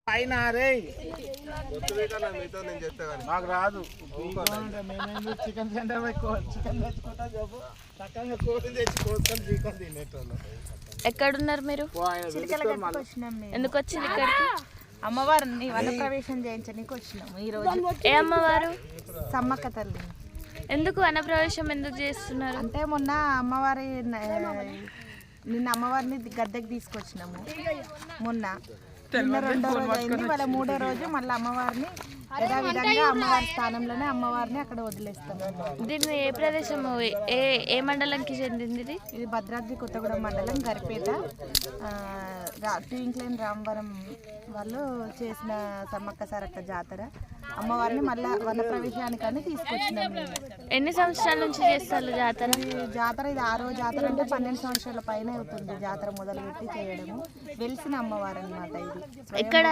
పైన నాకు రాదు. చికెన్ సెంటర్ చికెన్ తెచ్చుకుంటా చెప్పు చక్కగా కోడి తెచ్చి కోసుకొని చికెన్ తినేటోళ్ళు. ఎక్కడున్నారు మీరు? ఎందుకు వచ్చింది ఇక్కడికి? అమ్మవారిని వన ప్రవేశం చేయించడానికి వచ్చినాము ఈ రోజు. ఏ అమ్మవారు? సమ్మక్క తల్లి. ఎందుకు వనప్రవేశం ఎందుకు చేస్తున్నారు? అంటే మొన్న అమ్మవారి నిన్న అమ్మవారిని గద్దెకి తీసుకొచ్చినాము. మొన్న నిన్న 2వ రోజు అయింది, వాళ్ళ 3వ రోజు మళ్ళీ అమ్మవారిని యథావిధంగా అమ్మవారి స్థానంలోనే అమ్మవారిని అక్కడ వదిలేస్తాము. దీన్ని ఏ ప్రదేశం, ఏ మండలంకి చెందింది? ఇది భద్రాద్రి కొత్తగూడెం మండలం గరిపేట ట్వింక్లైన్ రామవరం వాళ్ళు చేసిన సమ్మక్క సారక్క జాతర. అమ్మవారిని మళ్ళీ వన ప్రవేశానికని తీసుకొచ్చినాము. ఎన్ని సంవత్సరాల నుంచి చేస్తారు జాతర? జాతర ఇది 6వ జాతర. అంటే 12 సంవత్సరాల పైన అవుతుంది జాతర మొదలుపెట్టి చేయడము. వెలిసిన అమ్మవారు అన్నమాట ఇది. ఇక్కడ